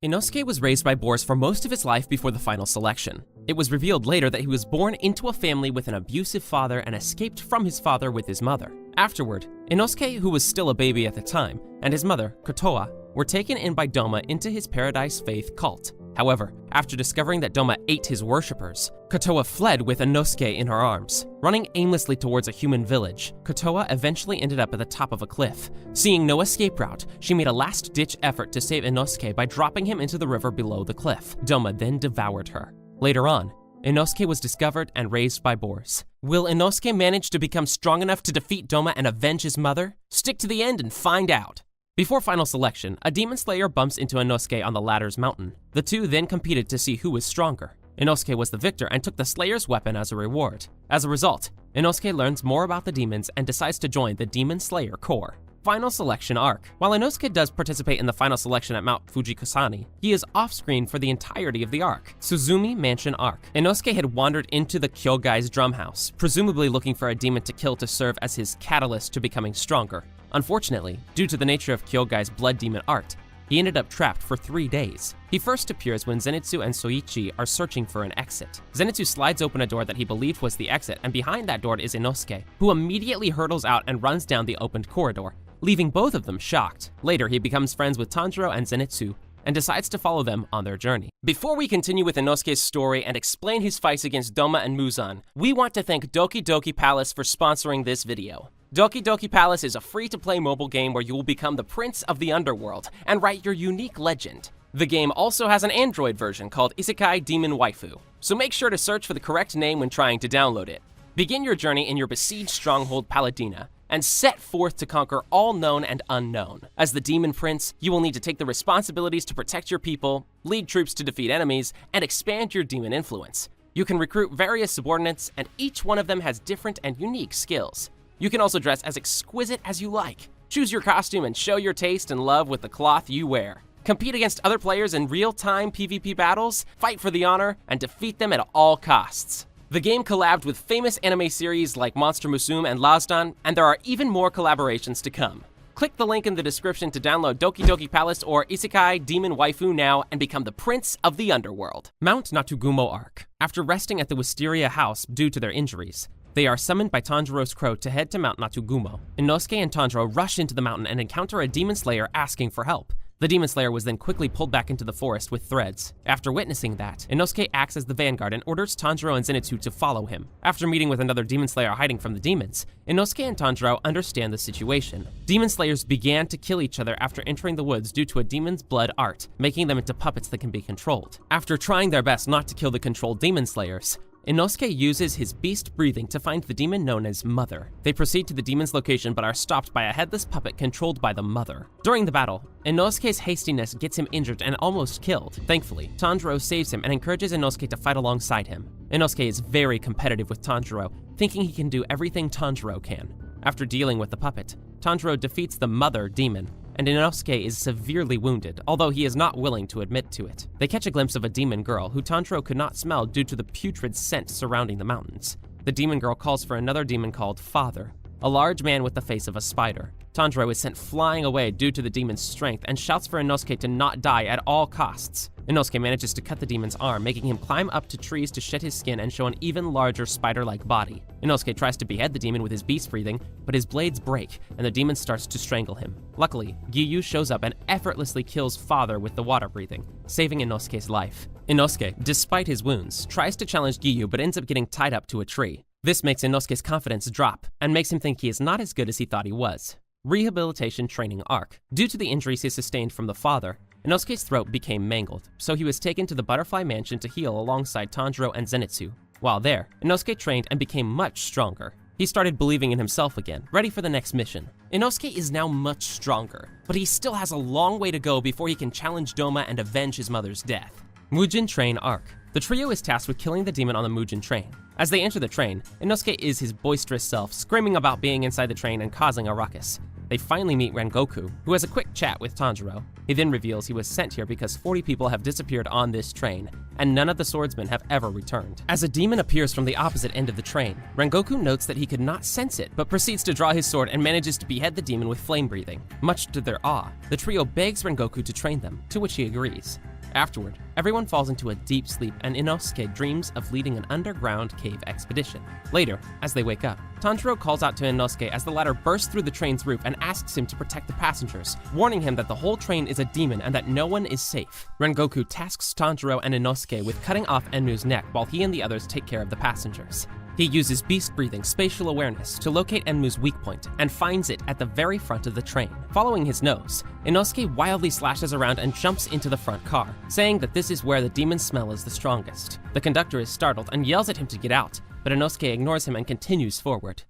Inosuke was raised by boars for most of his life before the final selection. It was revealed later that he was born into a family with an abusive father and escaped from his father with his mother. Afterward, Inosuke, who was still a baby at the time, and his mother, Kotoa, were taken in by Doma into his Paradise Faith cult. However, after discovering that Doma ate his worshippers, Kotoa fled with Inosuke in her arms. Running aimlessly towards a human village, Kotoa eventually ended up at the top of a cliff. Seeing no escape route, she made a last-ditch effort to save Inosuke by dropping him into the river below the cliff. Doma then devoured her. Later on, Inosuke was discovered and raised by boars. Will Inosuke manage to become strong enough to defeat Doma and avenge his mother? Stick to the end and find out. Before final selection, a demon slayer bumps into Inosuke on the latter's mountain. The two then competed to see who was stronger. Inosuke was the victor and took the slayer's weapon as a reward. As a result, Inosuke learns more about the demons and decides to join the Demon Slayer Corps. Final selection arc. While Inosuke does participate in the final selection at Mount Fujikusani, he is off-screen for the entirety of the arc. Suzumi Mansion arc. Inosuke had wandered into the Kyogai's drum house, presumably looking for a demon to kill to serve as his catalyst to becoming stronger. Unfortunately, due to the nature of Kyogai's blood demon art, he ended up trapped for 3 days. He first appears when Zenitsu and Soichi are searching for an exit. Zenitsu slides open a door that he believed was the exit, and behind that door is Inosuke, who immediately hurtles out and runs down the opened corridor, leaving both of them shocked. Later, he becomes friends with Tanjiro and Zenitsu, and decides to follow them on their journey. Before we continue with Inosuke's story and explain his fights against Doma and Muzan, we want to thank Doki Doki Palace for sponsoring this video. Doki Doki Palace is a free-to-play mobile game where you will become the prince of the underworld and write your unique legend. The game also has an Android version called Isekai Demon Waifu, so make sure to search for the correct name when trying to download it. Begin your journey in your besieged stronghold Paladina, and set forth to conquer all known and unknown. As the Demon Prince, you will need to take the responsibilities to protect your people, lead troops to defeat enemies, and expand your demon influence. You can recruit various subordinates, and each one of them has different and unique skills. You can also dress as exquisite as you like. Choose your costume and show your taste and love with the cloth you wear. Compete against other players in real-time PvP battles, fight for the honor, and defeat them at all costs. The game collabed with famous anime series like Monster Musume and 𝐈𝐬𝐸, and there are even more collaborations to come. Click the link in the description to download Doki Doki Palace or Isekai Demon Waifu now and become the Prince of the Underworld. Mount Natugumo arc. After resting at the Wisteria house due to their injuries, they are summoned by Tanjiro's crow to head to Mount Natugumo. Inosuke and Tanjiro rush into the mountain and encounter a demon slayer asking for help. The demon slayer was then quickly pulled back into the forest with threads. After witnessing that, Inosuke acts as the vanguard and orders Tanjiro and Zenitsu to follow him. After meeting with another demon slayer hiding from the demons, Inosuke and Tanjiro understand the situation. Demon slayers began to kill each other after entering the woods due to a demon's blood art, making them into puppets that can be controlled. After trying their best not to kill the controlled demon slayers, Inosuke uses his beast breathing to find the demon known as Mother. They proceed to the demon's location but are stopped by a headless puppet controlled by the Mother. During the battle, Inosuke's hastiness gets him injured and almost killed. Thankfully, Tanjiro saves him and encourages Inosuke to fight alongside him. Inosuke is very competitive with Tanjiro, thinking he can do everything Tanjiro can. After dealing with the puppet, Tanjiro defeats the Mother demon, and Inosuke is severely wounded, although he is not willing to admit to it. They catch a glimpse of a demon girl who Tanjiro could not smell due to the putrid scent surrounding the mountains. The demon girl calls for another demon called Father, a large man with the face of a spider. Tanjiro is sent flying away due to the demon's strength and shouts for Inosuke to not die at all costs. Inosuke manages to cut the demon's arm, making him climb up to trees to shed his skin and show an even larger spider-like body. Inosuke tries to behead the demon with his beast breathing, but his blades break and the demon starts to strangle him. Luckily, 𝐬𝐢 shows up and effortlessly kills Father with the water breathing, saving Inosuke's life. Inosuke, despite his wounds, tries to challenge 𝐬𝐢 but ends up getting tied up to a tree. This makes Inosuke's confidence drop and makes him think he is not as good as he thought he was. Rehabilitation training arc. Due to the injuries he sustained from the father, Inosuke's throat became mangled, so he was taken to the Butterfly Mansion to heal alongside Tanjiro and Zenitsu. While there, Inosuke trained and became much stronger. He started believing in himself again, ready for the next mission. Inosuke is now much stronger, but he still has a long way to go before he can challenge Doma and avenge his mother's death. Mugen Train arc. The trio is tasked with killing the demon on the Mugen train. As they enter the train, Inosuke is his boisterous self, screaming about being inside the train and causing a ruckus. They finally meet Rengoku, who has a quick chat with Tanjiro. He then reveals he was sent here because 40 people have disappeared on this train, and none of the swordsmen have ever returned. As a demon appears from the opposite end of the train, Rengoku notes that he could not sense it, but proceeds to draw his sword and manages to behead the demon with flame breathing. Much to their awe, the trio begs Rengoku to train them, to which he agrees. Afterward, everyone falls into a deep sleep and Inosuke dreams of leading an underground cave expedition. Later, as they wake up, Tanjiro calls out to Inosuke as the latter bursts through the train's roof and asks him to protect the passengers, warning him that the whole train is a demon and that no one is safe. Rengoku tasks Tanjiro and Inosuke with cutting off 𝐬𝐬's neck while he and the others take care of the passengers. He uses beast-breathing spatial awareness to locate 𝐬𝐬's weak point and finds it at the very front of the train. Following his nose, Inosuke wildly slashes around and jumps into the front car, saying that this is where the demon's smell is the strongest. The conductor is startled and yells at him to get out, but Inosuke ignores him and continues forward.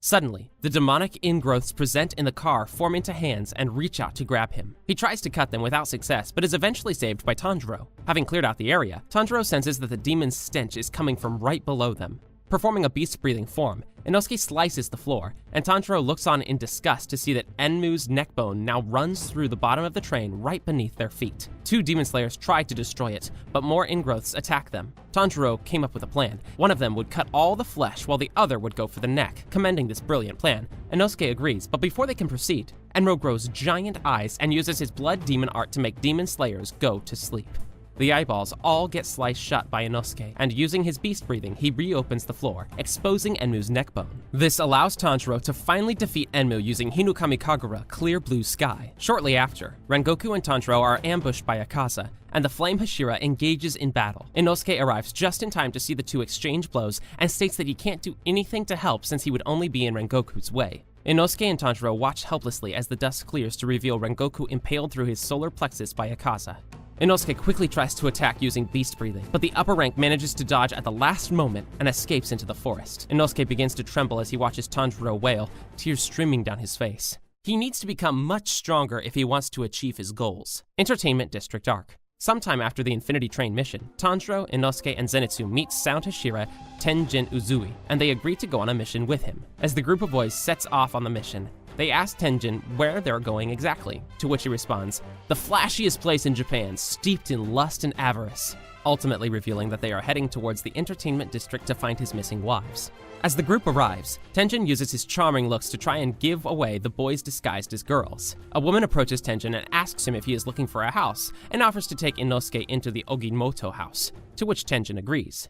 Suddenly, the demonic ingrowths present in the car form into hands and reach out to grab him. He tries to cut them without success, but is eventually saved by Tanjiro. Having cleared out the area, Tanjiro senses that the demon's stench is coming from right below them. Performing a beast-breathing form, Inosuke slices the floor, and Tanjiro looks on in disgust to see that 𝐬𝐬's neckbone now runs through the bottom of the train right beneath their feet. Two demon slayers try to destroy it, but more ingrowths attack them. Tanjiro came up with a plan. One of them would cut all the flesh while the other would go for the neck. Commending this brilliant plan, Inosuke agrees, but before they can proceed, 𝐬𝐬 grows giant eyes and uses his blood demon art to make demon slayers go to sleep. The eyeballs all get sliced shut by Inosuke, and using his beast breathing, he reopens the floor, exposing 𝐬𝐬's neckbone. This allows Tanjiro to finally defeat 𝐬𝐬 using Hinokami Kagura, Clear Blue Sky. Shortly after, Rengoku and Tanjiro are ambushed by 𝐴𝐾𝐳, and the flame Hashira engages in battle. Inosuke arrives just in time to see the two exchange blows and states that he can't do anything to help since he would only be in Rengoku's way. Inosuke and Tanjiro watch helplessly as the dust clears to reveal Rengoku impaled through his solar plexus by 𝐴𝐾𝐳. Inosuke quickly tries to attack using beast breathing, but the upper rank manages to dodge at the last moment and escapes into the forest. Inosuke begins to tremble as he watches Tanjiro wail, tears streaming down his face. He needs to become much stronger if he wants to achieve his goals. Entertainment District Arc. Sometime after the Infinity Train mission, Tanjiro, Inosuke, and Zenitsu meet Sound Hashira Tenjin Uzui, and they agree to go on a mission with him. As the group of boys sets off on the mission, they ask Tenjin where they're going exactly, to which he responds, "The flashiest place in Japan, steeped in lust and avarice," ultimately revealing that they are heading towards the entertainment district to find his missing wives. As the group arrives, Tenjin uses his charming looks to try and give away the boys disguised as girls. A woman approaches Tenjin and asks him if he is looking for a house, and offers to take Inosuke into the Ogimoto house, to which Tenjin agrees.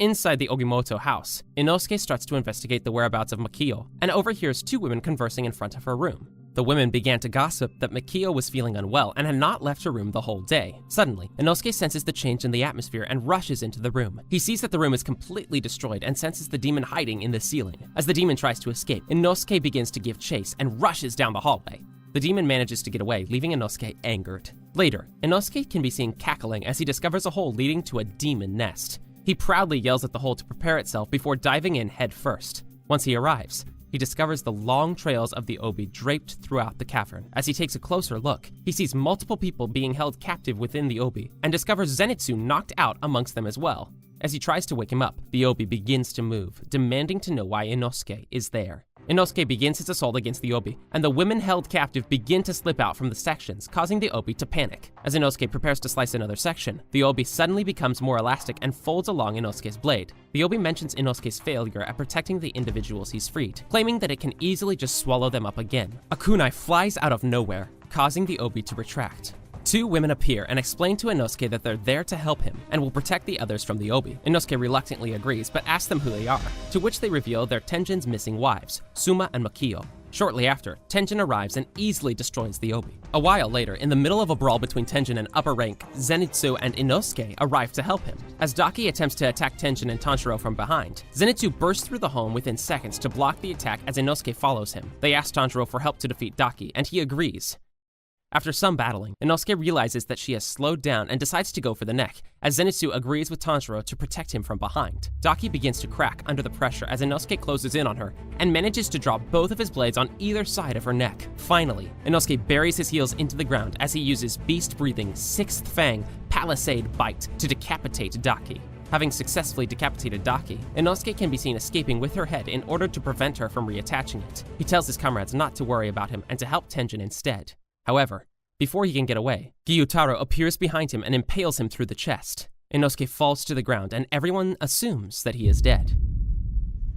Inside the Ogimoto house, Inosuke starts to investigate the whereabouts of Makio and overhears two women conversing in front of her room. The women began to gossip that Makio was feeling unwell and had not left her room the whole day. Suddenly, Inosuke senses the change in the atmosphere and rushes into the room. He sees that the room is completely destroyed and senses the demon hiding in the ceiling. As the demon tries to escape, Inosuke begins to give chase and rushes down the hallway. The demon manages to get away, leaving Inosuke angered. Later, Inosuke can be seen cackling as he discovers a hole leading to a demon nest. He proudly yells at the hole to prepare itself before diving in head first. Once he arrives, he discovers the long trails of the obi draped throughout the cavern. As he takes a closer look, he sees multiple people being held captive within the obi, and discovers Zenitsu knocked out amongst them as well. As he tries to wake him up, the obi begins to move, demanding to know why Inosuke is there. Inosuke begins his assault against the obi, and the women held captive begin to slip out from the sections, causing the obi to panic. As Inosuke prepares to slice another section, the obi suddenly becomes more elastic and folds along Inosuke's blade. The obi mentions Inosuke's failure at protecting the individuals he's freed, claiming that it can easily just swallow them up again. A kunai flies out of nowhere, causing the obi to retract. Two women appear and explain to Inosuke that they're there to help him and will protect the others from the obi. Inosuke reluctantly agrees, but asks them who they are, to which they reveal they're Tenjin's missing wives, Suma and Makio. Shortly after, Tenjin arrives and easily destroys the obi. A while later, in the middle of a brawl between Tenjin and upper rank, Zenitsu and Inosuke arrive to help him. As Daki attempts to attack Tenjin and Tanjiro from behind, Zenitsu bursts through the home within seconds to block the attack as Inosuke follows him. They ask Tanjiro for help to defeat Daki, and he agrees. After some battling, Inosuke realizes that she has slowed down and decides to go for the neck, as Zenitsu agrees with Tanjiro to protect him from behind. Daki begins to crack under the pressure as Inosuke closes in on her, and manages to drop both of his blades on either side of her neck. Finally, Inosuke buries his heels into the ground as he uses beast-breathing, sixth fang, palisade bite to decapitate Daki. Having successfully decapitated Daki, Inosuke can be seen escaping with her head in order to prevent her from reattaching it. He tells his comrades not to worry about him and to help Tenjin instead. However, before he can get away, Gyutaro appears behind him and impales him through the chest. Inosuke falls to the ground and everyone assumes that he is dead.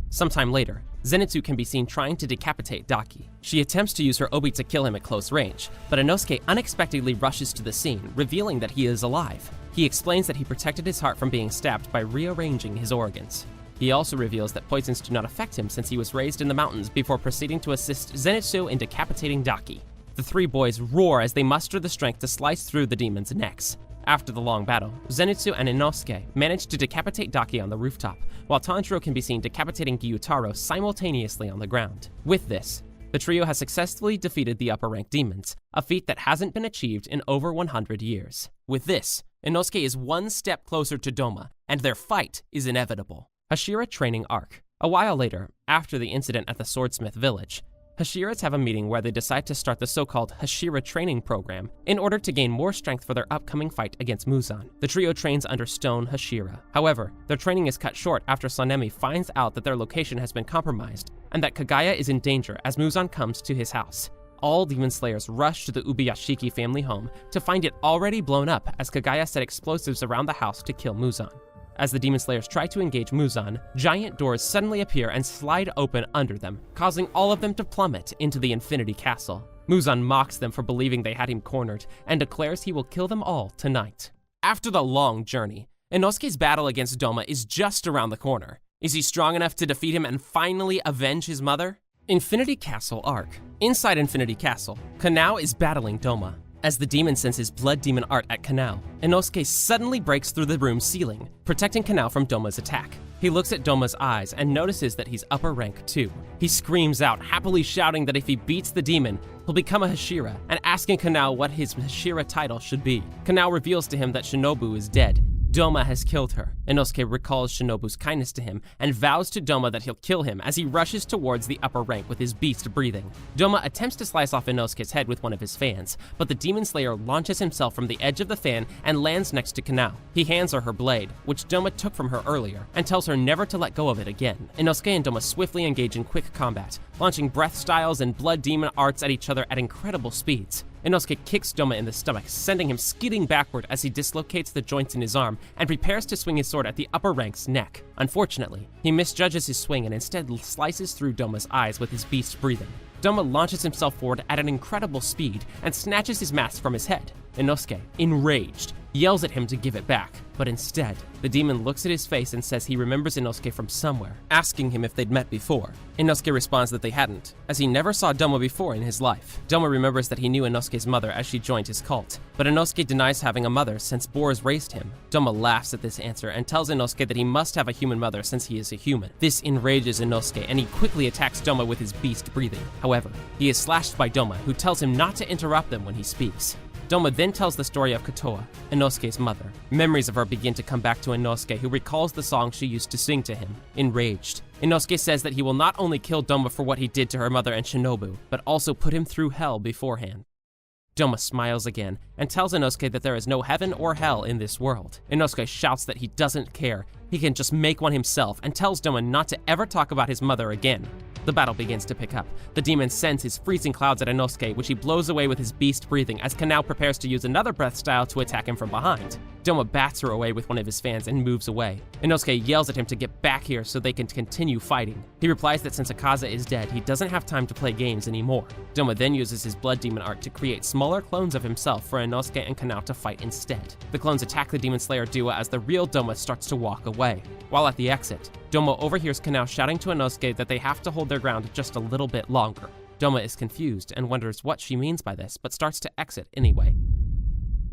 Sometime later, Zenitsu can be seen trying to decapitate Daki. She attempts to use her obi to kill him at close range, but Inosuke unexpectedly rushes to the scene, revealing that he is alive. He explains that he protected his heart from being stabbed by rearranging his organs. He also reveals that poisons do not affect him since he was raised in the mountains before proceeding to assist Zenitsu in decapitating Daki. The three boys roar as they muster the strength to slice through the demons' necks. After the long battle, Zenitsu and Inosuke manage to decapitate Daki on the rooftop, while Tanjiro can be seen decapitating Gyutaro simultaneously on the ground. With this, the trio has successfully defeated the upper rank demons, a feat that hasn't been achieved in over 100 years. With this, Inosuke is one step closer to Doma, and their fight is inevitable. Hashira Training Arc. A while later, after the incident at the Swordsmith Village, Hashiras have a meeting where they decide to start the so-called Hashira training program in order to gain more strength for their upcoming fight against Muzan. The trio trains under Stone Hashira. However, their training is cut short after Sanemi finds out that their location has been compromised and that Kaguya is in danger as Muzan comes to his house. All Demon Slayers rush to the Ubuyashiki family home to find it already blown up as Kaguya set explosives around the house to kill Muzan. As the Demon Slayers try to engage Muzan, giant doors suddenly appear and slide open under them, causing all of them to plummet into the Infinity Castle. Muzan mocks them for believing they had him cornered and declares he will kill them all tonight. After the long journey, Inosuke's battle against Doma is just around the corner. Is he strong enough to defeat him and finally avenge his mother? Infinity Castle Arc. Inside Infinity Castle, 𝐾𝐤 is battling Doma. As the demon sends his blood demon art at 𝐾𝐤, Inosuke suddenly breaks through the room's ceiling, protecting 𝐾𝐤 from Doma's attack. He looks at Doma's eyes and notices that he's upper rank too. He screams out, happily shouting that if he beats the demon, he'll become a Hashira, and asking 𝐾𝐤 what his Hashira title should be. 𝐾𝐤 reveals to him that Shinobu is dead. Doma has killed her. Inosuke recalls Shinobu's kindness to him and vows to Doma that he'll kill him as he rushes towards the upper rank with his beast breathing. Doma attempts to slice off Inosuke's head with one of his fans, but the Demon Slayer launches himself from the edge of the fan and lands next to 𝐾𝐤. He hands her blade, which Doma took from her earlier, and tells her never to let go of it again. Inosuke and Doma swiftly engage in quick combat, launching breath styles and blood demon arts at each other at incredible speeds. Inosuke kicks Doma in the stomach, sending him skidding backward as he dislocates the joints in his arm and prepares to swing his sword at the upper rank's neck. Unfortunately, he misjudges his swing and instead slices through Doma's eyes with his beast breathing. Doma launches himself forward at an incredible speed and snatches his mask from his head. Inosuke, enraged, yells at him to give it back, but instead, the demon looks at his face and says he remembers Inosuke from somewhere, asking him if they'd met before. Inosuke responds that they hadn't, as he never saw Doma before in his life. Doma remembers that he knew Inosuke's mother as she joined his cult, but Inosuke denies having a mother since Boars raised him. Doma laughs at this answer and tells Inosuke that he must have a human mother since he is a human. This enrages Inosuke and he quickly attacks Doma with his beast breathing. However, he is slashed by Doma, who tells him not to interrupt them when he speaks. Doma then tells the story of Kotoa, Inosuke's mother. Memories of her begin to come back to Inosuke, who recalls the song she used to sing to him. Enraged, Inosuke says that he will not only kill Doma for what he did to her mother and Shinobu, but also put him through hell beforehand. Doma smiles again and tells Inosuke that there is no heaven or hell in this world. Inosuke shouts that he doesn't care, he can just make one himself, and tells Doma not to ever talk about his mother again. The battle begins to pick up. The demon sends his freezing clouds at Inosuke, which he blows away with his beast breathing as 𝐾𝐤 prepares to use another breath style to attack him from behind. Doma bats her away with one of his fans and moves away. Inosuke yells at him to get back here so they can continue fighting. He replies that since 𝐵𝐸𝐴 is dead, he doesn't have time to play games anymore. Doma then uses his blood demon art to create smaller clones of himself for Inosuke and 𝐾𝐤 to fight instead. The clones attack the Demon Slayer duo as the real Doma starts to walk away. While at the exit, Doma overhears 𝐾𝐤 shouting to Inosuke that they have to hold their ground just a little bit longer. Doma is confused and wonders what she means by this, but starts to exit anyway.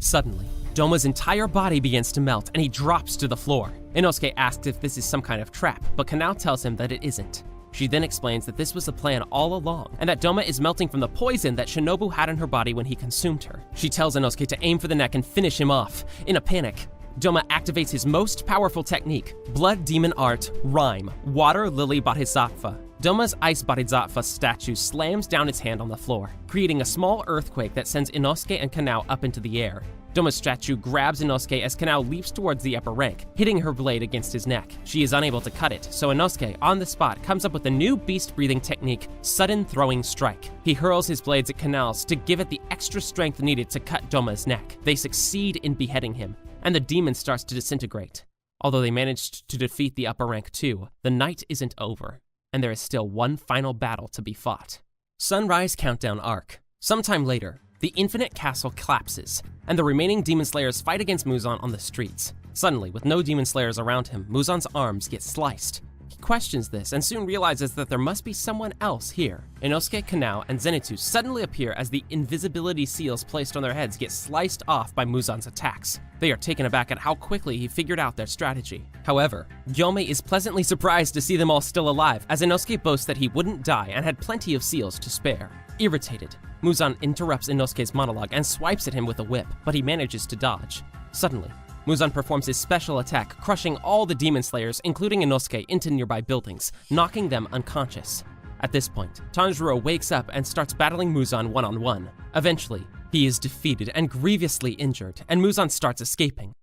Suddenly, Doma's entire body begins to melt and he drops to the floor. Inosuke asks if this is some kind of trap, but 𝐾𝐤 tells him that it isn't. She then explains that this was the plan all along, and that Doma is melting from the poison that Shinobu had in her body when he consumed her. She tells Inosuke to aim for the neck and finish him off. In a panic, Doma activates his most powerful technique, Blood Demon Art, Rhyme, Water Lily Bodhisattva. Doma's Ice Bodhisattva statue slams down its hand on the floor, creating a small earthquake that sends Inosuke and 𝐾𝐤 up into the air. Doma's statue grabs Inosuke as 𝐾𝐤 leaps towards the upper rank, hitting her blade against his neck. She is unable to cut it, so Inosuke, on the spot, comes up with a new beast-breathing technique, Sudden Throwing Strike. He hurls his blades at 𝐾𝐤's to give it the extra strength needed to cut Doma's neck. They succeed in beheading him, and the demon starts to disintegrate. Although they managed to defeat the upper rank too, the night isn't over, and there is still one final battle to be fought. Sunrise Countdown Arc. Sometime later, the Infinite Castle collapses, and the remaining Demon Slayers fight against Muzan on the streets. Suddenly, with no Demon Slayers around him, Muzan's arms get sliced. He questions this and soon realizes that there must be someone else here. Inosuke, 𝐾𝐤, and Zenitsu suddenly appear as the invisibility seals placed on their heads get sliced off by Muzan's attacks. They are taken aback at how quickly he figured out their strategy. However, 𝐬𝐤𝐢 is pleasantly surprised to see them all still alive, as Inosuke boasts that he wouldn't die and had plenty of seals to spare. Irritated, Muzan interrupts Inosuke's monologue and swipes at him with a whip, but he manages to dodge. Suddenly, Muzan performs his special attack, crushing all the Demon Slayers, including Inosuke, into nearby buildings, knocking them unconscious. At this point, Tanjiro wakes up and starts battling Muzan one-on-one. Eventually, he is defeated and grievously injured, and Muzan starts escaping.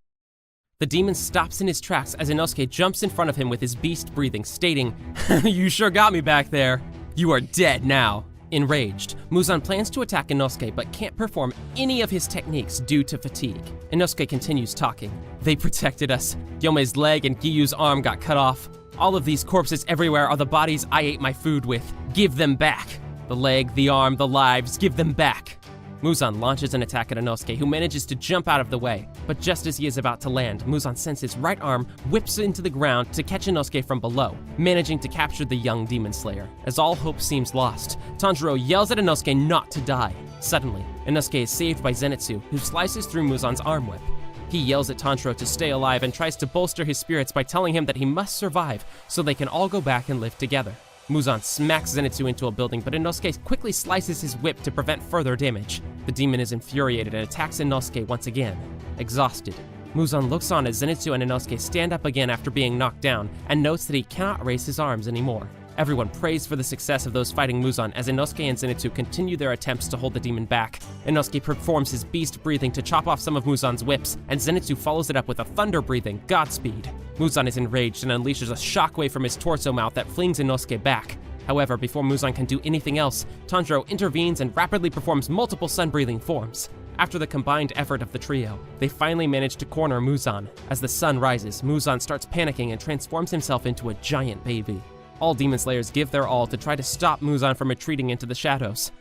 The demon stops in his tracks as Inosuke jumps in front of him with his beast breathing, stating, "You sure got me back there. You are dead now." Enraged, Muzan plans to attack Inosuke but can't perform any of his techniques due to fatigue. Inosuke continues talking. "They protected us. 𝐬𝐤𝐢's leg and 𝐬𝐈's arm got cut off. All of these corpses everywhere are the bodies I ate my food with. Give them back. The leg, the arm, the lives, give them back." Muzan launches an attack at Inosuke, who manages to jump out of the way. But just as he is about to land, Muzan sends his right arm, whips into the ground to catch Inosuke from below, managing to capture the young demon slayer. As all hope seems lost, Tanjiro yells at Inosuke not to die. Suddenly, Inosuke is saved by Zenitsu, who slices through Muzan's arm whip. He yells at Tanjiro to stay alive and tries to bolster his spirits by telling him that he must survive so they can all go back and live together. Muzan smacks Zenitsu into a building, but Inosuke quickly slices his whip to prevent further damage. The demon is infuriated and attacks Inosuke once again. Exhausted, Muzan looks on as Zenitsu and Inosuke stand up again after being knocked down and notes that he cannot raise his arms anymore. Everyone prays for the success of those fighting Muzan as Inosuke and Zenitsu continue their attempts to hold the demon back. Inosuke performs his beast breathing to chop off some of Muzan's whips, and Zenitsu follows it up with a thunder breathing, Godspeed. Muzan is enraged and unleashes a shockwave from his torso mouth that flings Inosuke back. However, before Muzan can do anything else, Tanjiro intervenes and rapidly performs multiple sun-breathing forms. After the combined effort of the trio, they finally manage to corner Muzan. As the sun rises, Muzan starts panicking and transforms himself into a giant baby. All Demon Slayers give their all to try to stop Muzan from retreating into the shadows.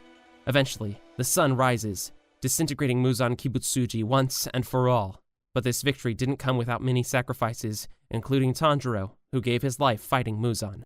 Eventually, the sun rises, disintegrating Muzan Kibutsuji once and for all. But this victory didn't come without many sacrifices, including Tanjiro, who gave his life fighting Muzan.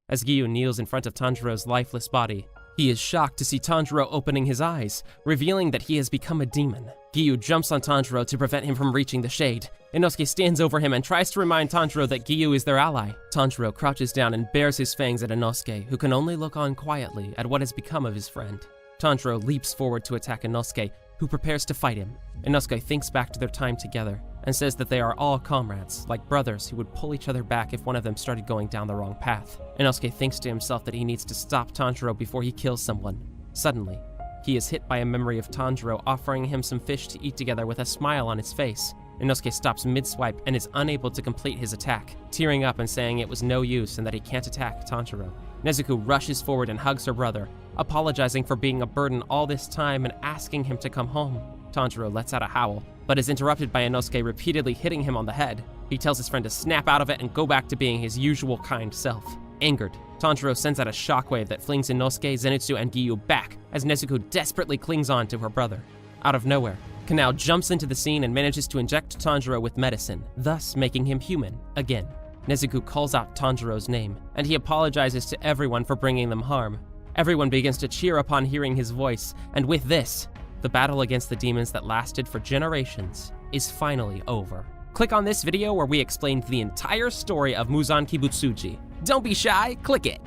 As 𝐬𝐢 kneels in front of Tanjiro's lifeless body, he is shocked to see Tanjiro opening his eyes, revealing that he has become a demon. 𝐬𝐢 jumps on Tanjiro to prevent him from reaching the shade. Inosuke stands over him and tries to remind Tanjiro that 𝐬𝐢 is their ally. Tanjiro crouches down and bares his fangs at Inosuke, who can only look on quietly at what has become of his friend. Tanjiro leaps forward to attack Inosuke, who prepares to fight him. Inosuke thinks back to their time together and says that they are all comrades, like brothers who would pull each other back if one of them started going down the wrong path. Inosuke thinks to himself that he needs to stop Tanjiro before he kills someone. Suddenly, he is hit by a memory of Tanjiro offering him some fish to eat together with a smile on his face. Inosuke stops mid-swipe and is unable to complete his attack, tearing up and saying it was no use and that he can't attack Tanjiro. Nezuko rushes forward and hugs her brother, apologizing for being a burden all this time and asking him to come home. Tanjiro lets out a howl, but is interrupted by Inosuke repeatedly hitting him on the head. He tells his friend to snap out of it and go back to being his usual kind self. Angered, Tanjiro sends out a shockwave that flings Inosuke, Zenitsu, and 𝐬𝐢 back as Nezuko desperately clings on to her brother. Out of nowhere, 𝐾𝐤 jumps into the scene and manages to inject Tanjiro with medicine, thus making him human again. Nezuko calls out Tanjiro's name, and he apologizes to everyone for bringing them harm. Everyone begins to cheer upon hearing his voice, and with this, the battle against the demons that lasted for generations is finally over. Click on this video where we explained the entire story of Muzan Kibutsuji. Don't be shy, click it!